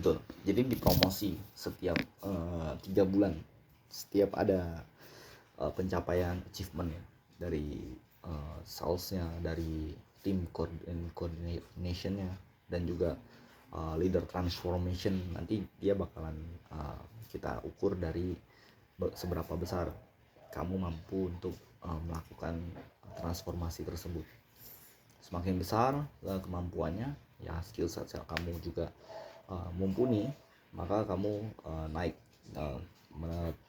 Betul. Jadi dipromosi setiap 3 bulan, setiap ada pencapaian achievement ya, dari salesnya, dari tim coordinationnya, dan juga leader transformation. Nanti dia bakalan kita ukur dari seberapa besar kamu mampu untuk melakukan transformasi tersebut. Semakin besar kemampuannya, ya skill set kamu juga mumpuni, maka kamu naik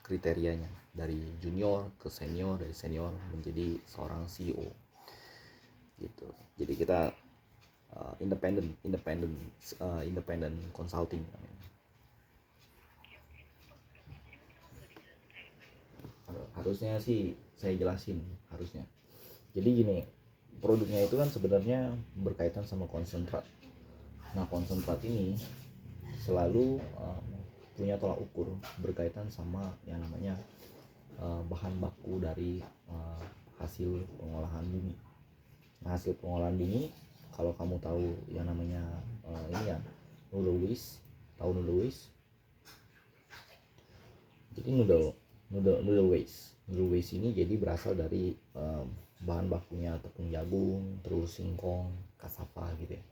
kriterianya dari junior ke senior, dari senior menjadi seorang CEO gitu. Jadi kita independent consulting. Harusnya sih saya jelasin harusnya. Jadi gini, produknya itu kan sebenarnya berkaitan sama konsentrat. Nah, konsentrat ini selalu punya tolak ukur berkaitan sama yang namanya bahan baku dari hasil pengolahan bumi. Nah, hasil pengolahan bumi, kalau kamu tahu yang namanya ini ya, noodle waste. Tahu noodle waste? Jadi noodle waste ini jadi berasal dari bahan bakunya tepung jagung, terus singkong, cassava gitu ya.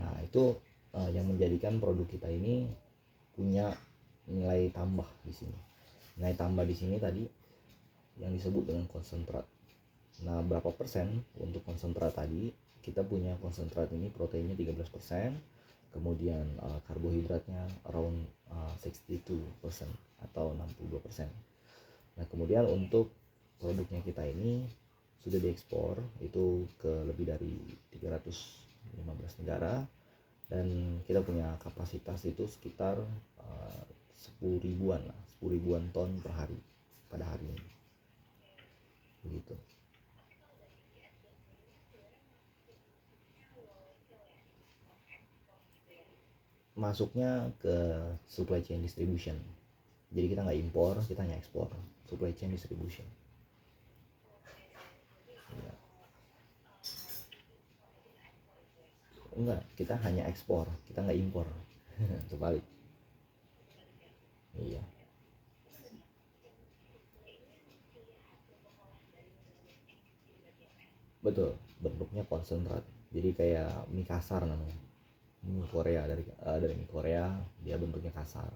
Nah, itu yang menjadikan produk kita ini punya nilai tambah di sini. Nilai tambah di sini tadi yang disebut dengan konsentrat. Nah, berapa persen untuk konsentrat tadi? Kita punya konsentrat ini proteinnya 13%, kemudian karbohidratnya around 62% atau 62%. Nah, kemudian untuk produknya kita ini sudah diekspor itu ke lebih dari 315 negara, dan kita punya kapasitas itu sekitar 10 ribuan ton per hari pada hari ini begitu. Masuknya ke supply chain distribution, jadi kita nggak impor, kita hanya ekspor. Supply chain distribution ya. Enggak, kita hanya ekspor, kita nggak impor. Terbalik. Iya, betul, bentuknya konsentrat, jadi kayak mie kasar namanya. Mie Korea, dari mie Korea, dia bentuknya kasar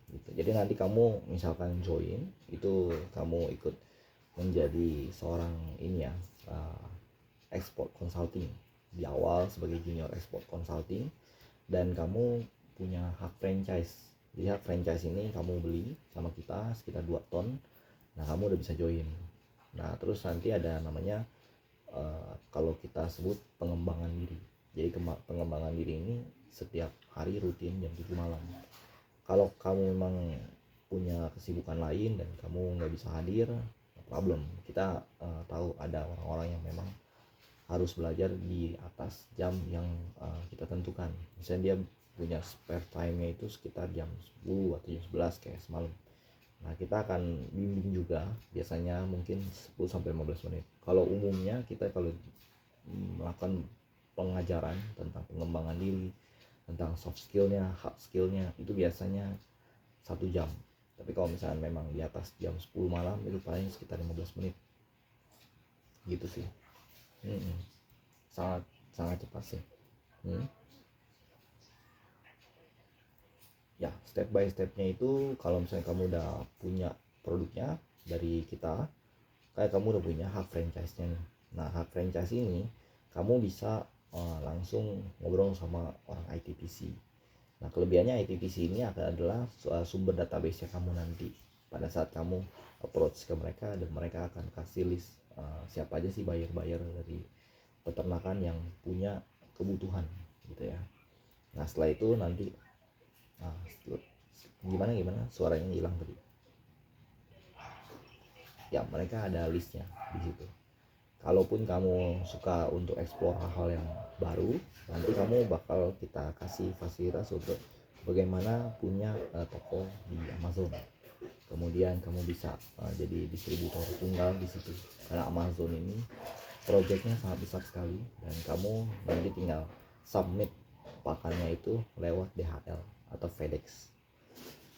gitu. Jadi nanti kamu misalkan join, itu kamu ikut menjadi seorang ini ya, export consulting di awal sebagai junior export consulting, dan kamu punya hak franchise. Jadi hak franchise ini kamu beli sama kita sekitar 2 ton. Nah, kamu udah bisa join. Nah, terus nanti ada namanya kalau kita sebut pengembangan diri. Jadi pengembangan diri ini setiap hari rutin jam 7 malam. Kalau kamu memang punya kesibukan lain dan kamu nggak bisa hadir, no problem. Kita tahu ada orang-orang yang memang harus belajar di atas jam yang kita tentukan. Misalnya dia punya spare time-nya itu sekitar jam 10 atau jam 11 kayak semalam. Nah, kita akan bimbing juga, biasanya mungkin 10-15 menit. Kalau umumnya kita kalau melakukan pengajaran tentang pengembangan diri, tentang soft skillnya, hard skillnya, itu biasanya 1 jam. Tapi kalau misalnya memang di atas jam 10 malam, itu paling sekitar 15 menit gitu sih. Sangat sangat cepat sih. Ya, step by stepnya itu, kalau misalnya kamu udah punya produknya dari kita, kayak kamu udah punya hak franchise-nya nih. Nah, hak franchise ini kamu bisa langsung ngobrol sama orang ITPC. Nah, kelebihannya ITPC ini adalah sumber database-nya kamu nanti pada saat kamu approach ke mereka, dan mereka akan kasih list siapa aja sih buyer-buyer dari peternakan yang punya kebutuhan gitu ya. Nah, setelah itu nanti gimana suaranya hilang tadi. Ya, mereka ada listnya di situ. Kalaupun kamu suka untuk eksplor hal-hal yang baru, nanti kamu bakal kita kasih fasilitas untuk bagaimana punya toko di Amazon. Kemudian kamu bisa jadi distributor tunggal di situ, karena Amazon ini projectnya sangat besar sekali, dan kamu nanti tinggal submit pakannya itu lewat DHL atau FedEx.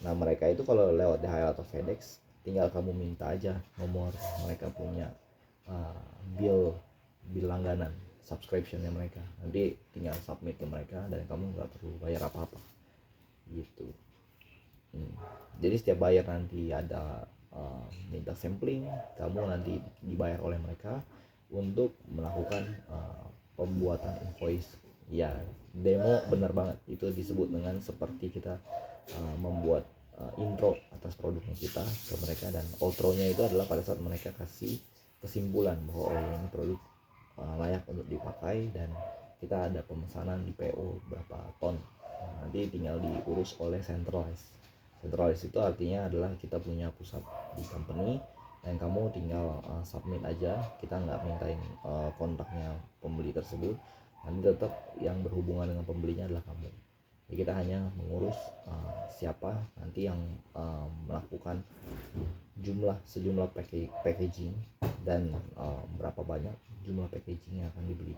Nah mereka itu kalau lewat DHL atau FedEx tinggal kamu minta aja nomor mereka punya bill langganan subscriptionnya mereka, nanti tinggal submit ke mereka dan kamu nggak perlu bayar apa-apa gitu. Jadi setiap bayar nanti ada minta sampling, kamu nanti dibayar oleh mereka untuk melakukan pembuatan invoice. Ya demo benar banget, itu disebut dengan seperti kita membuat intro atas produknya kita ke mereka, dan outro-nya itu adalah pada saat mereka kasih kesimpulan bahwa ini produk layak untuk dipakai dan kita ada pemesanan di PO berapa ton. Nanti tinggal diurus oleh centralized itu artinya adalah kita punya pusat di company dan kamu tinggal submit aja, kita nggak mintain kontaknya pembeli tersebut, nanti tetap yang berhubungan dengan pembelinya adalah kamu. Jadi kita hanya mengurus siapa nanti yang melakukan sejumlah packaging dan berapa banyak jumlah packaging yang akan dibeli.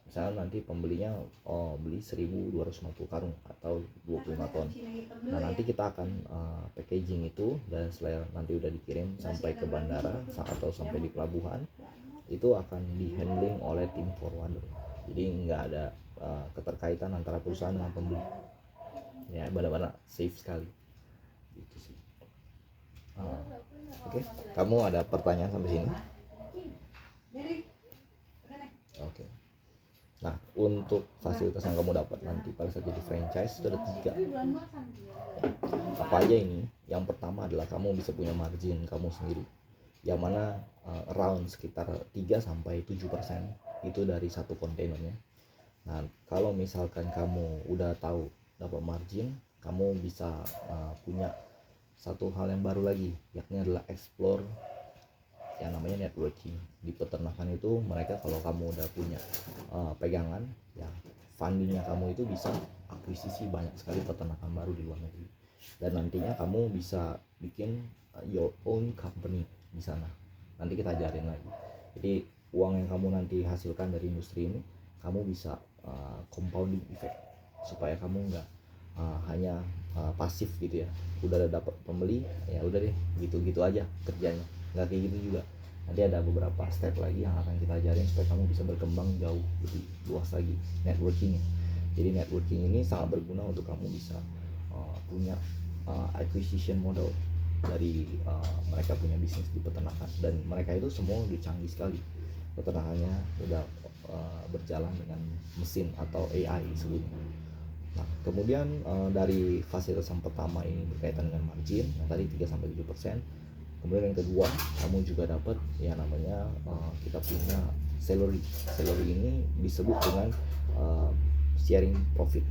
Misalnya nanti pembelinya beli 1250 karung atau 25 ton. Nah nanti kita akan packaging itu, dan setelah nanti udah dikirim sampai ke bandara atau sampai di pelabuhan, itu akan dihandling oleh tim forwarder. Jadi nggak ada keterkaitan antara perusahaan dengan pembeli. Ya benar-benar safe sekali gitu sih. Oke. Kamu ada pertanyaan sampai sini? Oke. Nah untuk fasilitas yang kamu dapat nanti pada saat jadi franchise itu ada 3. Apa aja ini? Yang pertama adalah kamu bisa punya margin kamu sendiri, yang mana around sekitar 3-7% itu dari satu kontainernya. Nah kalau misalkan kamu udah tahu dapat margin, kamu bisa punya satu hal yang baru lagi, yakni adalah explore yang namanya networking. Di peternakan itu mereka kalau kamu udah punya pegangan ya, fundingnya kamu itu bisa akuisisi banyak sekali peternakan baru di luar negeri, dan nantinya kamu bisa bikin your own company di sana. Nanti kita ajarin lagi. Jadi uang yang kamu nanti hasilkan dari industri ini kamu bisa compounding effect, supaya kamu nggak hanya pasif gitu ya, udah dapat pembeli ya udah deh gitu-gitu aja kerjanya, nggak kayak gitu juga. Nanti ada beberapa step lagi yang akan kita ajarin supaya kamu bisa berkembang jauh lebih luas lagi networkingnya. Jadi networking ini sangat berguna untuk kamu bisa punya acquisition model dari mereka punya bisnis di peternakan, dan mereka itu semua udah canggih sekali peternakannya, udah berjalan dengan mesin atau AI sebelumnya. Nah kemudian dari fasilitas yang pertama ini berkaitan dengan margin yang tadi 3-7%. Kemudian yang kedua, kamu juga dapat yang namanya kita punya salary ini disebut dengan sharing profit.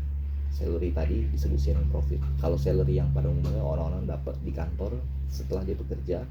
Salary tadi disebut sharing profit. Kalau salary yang pada umumnya orang-orang dapat di kantor setelah dia bekerja,